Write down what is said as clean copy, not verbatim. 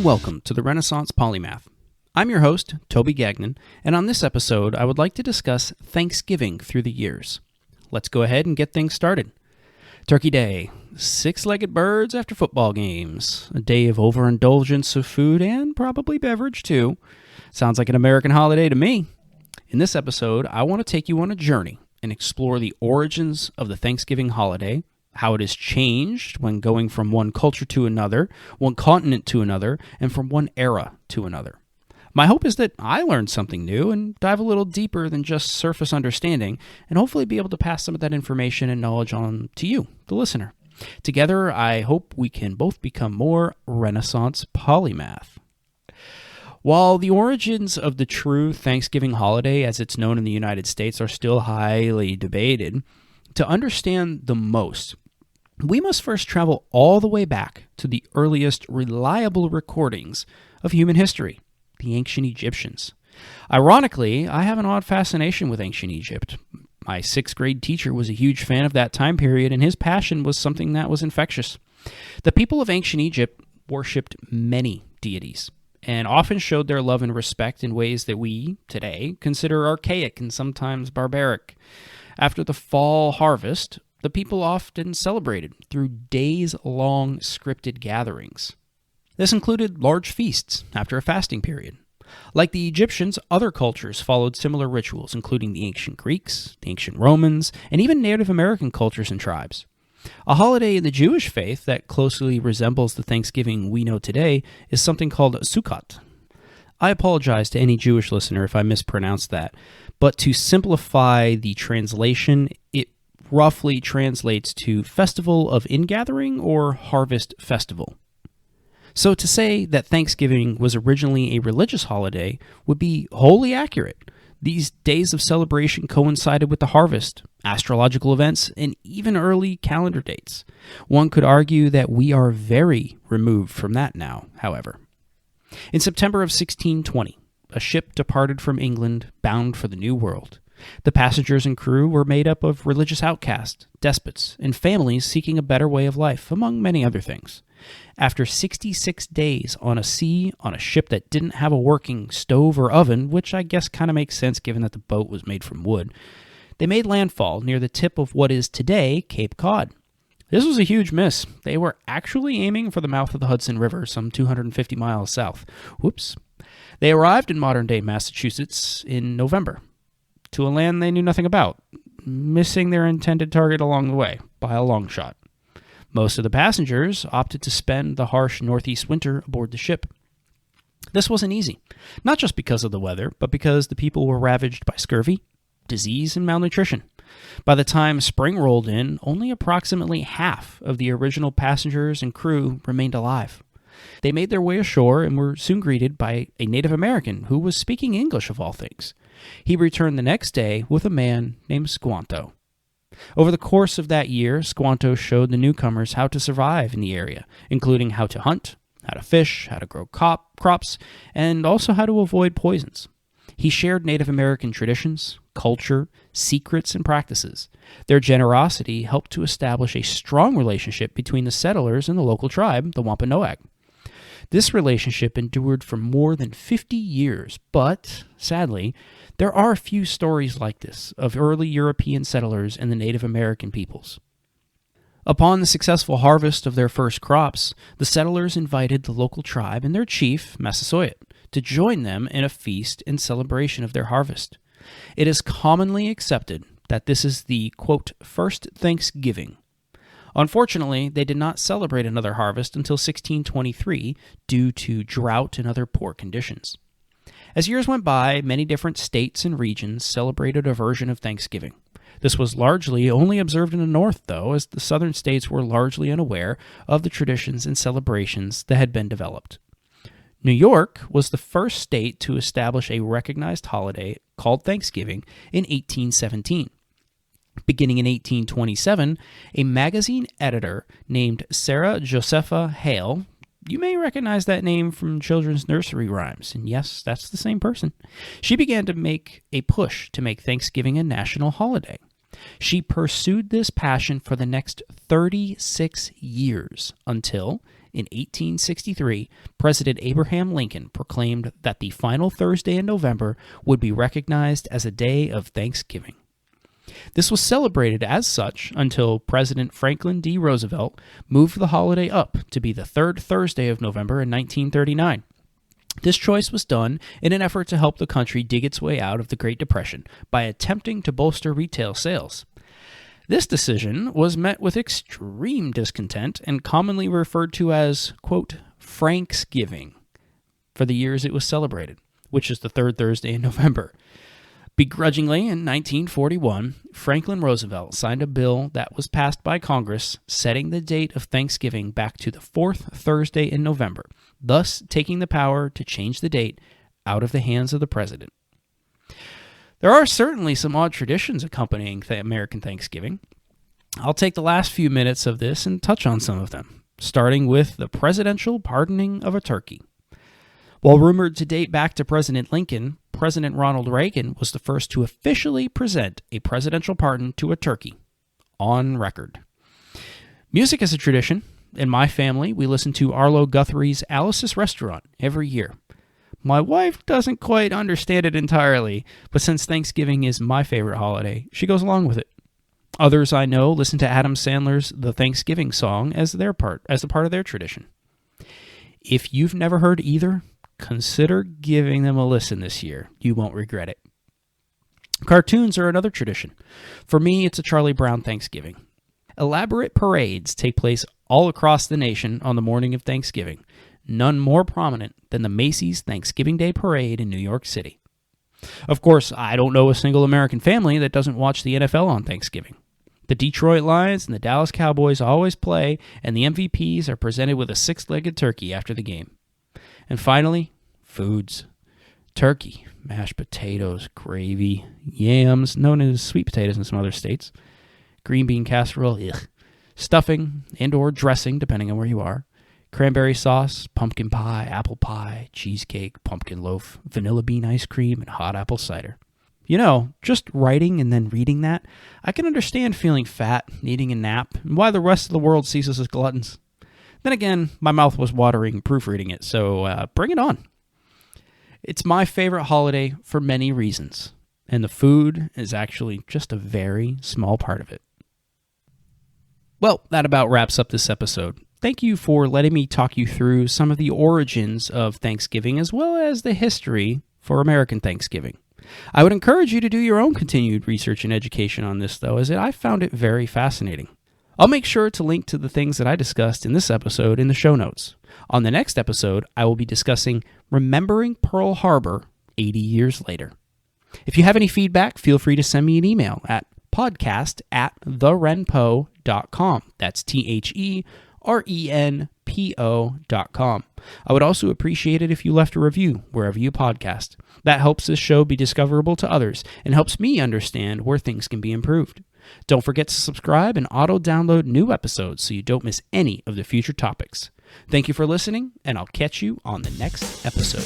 and welcome to the Renaissance Polymath. I'm your host, Toby Gagnon, and on this episode, I would like to discuss Thanksgiving through the years. Let's go ahead and get things started. Turkey Day, six-legged birds after football games, a day of overindulgence of food and probably beverage too. Sounds like an American holiday to me. In this episode, I want to take you on a journey and explore the origins of the Thanksgiving holiday, how it has changed when going from one culture to another, one continent to another, and from one era to another. My hope is that I learned something new and dive a little deeper than just surface understanding, and hopefully be able to pass some of that information and knowledge on to you, the listener. Together, I hope we can both become more Renaissance polymath. While the origins of the true Thanksgiving holiday, as it's known in the United States, are still highly debated, to understand the most, we must first travel all the way back to the earliest reliable recordings of human history, the ancient Egyptians. Ironically, I have an odd fascination with ancient Egypt. My sixth grade teacher was a huge fan of that time period, and his passion was something that was infectious. The people of ancient Egypt worshipped many deities, and often showed their love and respect in ways that we, today, consider archaic and sometimes barbaric. After the fall harvest, the people often celebrated through days-long scripted gatherings. This included large feasts after a fasting period. Like the Egyptians, other cultures followed similar rituals, including the ancient Greeks, the ancient Romans, and even Native American cultures and tribes. A holiday in the Jewish faith that closely resembles the Thanksgiving we know today is something called Sukkot. I apologize to any Jewish listener if I mispronounced that, but to simplify the translation, it roughly translates to Festival of Ingathering or Harvest Festival. So to say that Thanksgiving was originally a religious holiday would be wholly accurate. These days of celebration coincided with the harvest, astrological events, and even early calendar dates. One could argue that we are very removed from that now, however. In September of 1620, a ship departed from England bound for the New World. The passengers and crew were made up of religious outcasts, despots, and families seeking a better way of life, among many other things. After 66 days on a ship that didn't have a working stove or oven, which I guess kind of makes sense given that the boat was made from wood, they made landfall near the tip of what is today Cape Cod. This was a huge miss. They were actually aiming for the mouth of the Hudson River, some 250 miles south. Whoops. They arrived in modern-day Massachusetts in November, to a land they knew nothing about, missing their intended target along the way by a long shot. Most of the passengers opted to spend the harsh northeast winter aboard the ship. This wasn't easy, not just because of the weather, but because the people were ravaged by scurvy, disease, and malnutrition. By the time spring rolled in, only approximately half of the original passengers and crew remained alive. They made their way ashore and were soon greeted by a Native American who was speaking English of all things. He returned the next day with a man named Squanto. Over the course of that year, Squanto showed the newcomers how to survive in the area, including how to hunt, how to fish, how to grow crops, and also how to avoid poisons. He shared Native American traditions, culture, secrets, and practices. Their generosity helped to establish a strong relationship between the settlers and the local tribe, the Wampanoag. This relationship endured for more than 50 years, but, sadly, there are few stories like this of early European settlers and the Native American peoples. Upon the successful harvest of their first crops, the settlers invited the local tribe and their chief, Massasoit, to join them in a feast in celebration of their harvest. It is commonly accepted that this is the, quote, first Thanksgiving. Unfortunately, they did not celebrate another harvest until 1623 due to drought and other poor conditions. As years went by, many different states and regions celebrated a version of Thanksgiving. This was largely only observed in the North, though, as the southern states were largely unaware of the traditions and celebrations that had been developed. New York was the first state to establish a recognized holiday called Thanksgiving in 1817. Beginning in 1827, a magazine editor named Sarah Josepha Hale, you may recognize that name from children's nursery rhymes, and yes, that's the same person. She began to make a push to make Thanksgiving a national holiday. She pursued this passion for the next 36 years until, in 1863, President Abraham Lincoln proclaimed that the final Thursday in November would be recognized as a day of Thanksgiving. This was celebrated as such until President Franklin D. Roosevelt moved the holiday up to be the third Thursday of November in 1939. This choice was done in an effort to help the country dig its way out of the Great Depression by attempting to bolster retail sales. This decision was met with extreme discontent and commonly referred to as, quote, Franksgiving for the years it was celebrated, which is the third Thursday in November. Begrudgingly, in 1941, Franklin Roosevelt signed a bill that was passed by Congress setting the date of Thanksgiving back to the fourth Thursday in November, thus taking the power to change the date out of the hands of the president. There are certainly some odd traditions accompanying American Thanksgiving. I'll take the last few minutes of this and touch on some of them, starting with the presidential pardoning of a turkey. While rumored to date back to President Lincoln, President Ronald Reagan was the first to officially present a presidential pardon to a turkey, on record. Music is a tradition. In my family, we listen to Arlo Guthrie's Alice's Restaurant every year. My wife doesn't quite understand it entirely, but since Thanksgiving is my favorite holiday, she goes along with it. Others I know listen to Adam Sandler's The Thanksgiving Song as a part of their tradition. If you've never heard either, consider giving them a listen this year. You won't regret it. Cartoons are another tradition. For me, it's a Charlie Brown Thanksgiving. Elaborate parades take place all across the nation on the morning of Thanksgiving, none more prominent than the Macy's Thanksgiving Day Parade in New York City. Of course, I don't know a single American family that doesn't watch the NFL on Thanksgiving. The Detroit Lions and the Dallas Cowboys always play, and the MVPs are presented with a six-legged turkey after the game. And finally, foods. Turkey, mashed potatoes, gravy, yams, known as sweet potatoes in some other states, green bean casserole, stuffing and/or dressing, depending on where you are, cranberry sauce, pumpkin pie, apple pie, cheesecake, pumpkin loaf, vanilla bean ice cream, and hot apple cider. You know, just writing and then reading that, I can understand feeling fat, needing a nap, and why the rest of the world sees us as gluttons. Then again, my mouth was watering proofreading it, so bring it on. It's my favorite holiday for many reasons, and the food is actually just a very small part of it. Well, that about wraps up this episode. Thank you for letting me talk you through some of the origins of Thanksgiving as well as the history for American Thanksgiving. I would encourage you to do your own continued research and education on this, though, as I found it very fascinating. I'll make sure to link to the things that I discussed in this episode in the show notes. On the next episode, I will be discussing Remembering Pearl Harbor 80 years later. If you have any feedback, feel free to send me an email at podcast@therenpo.com. That's TheRenpo.com. I would also appreciate it if you left a review wherever you podcast. That helps this show be discoverable to others and helps me understand where things can be improved. Don't forget to subscribe and auto-download new episodes so you don't miss any of the future topics. Thank you for listening, and I'll catch you on the next episode.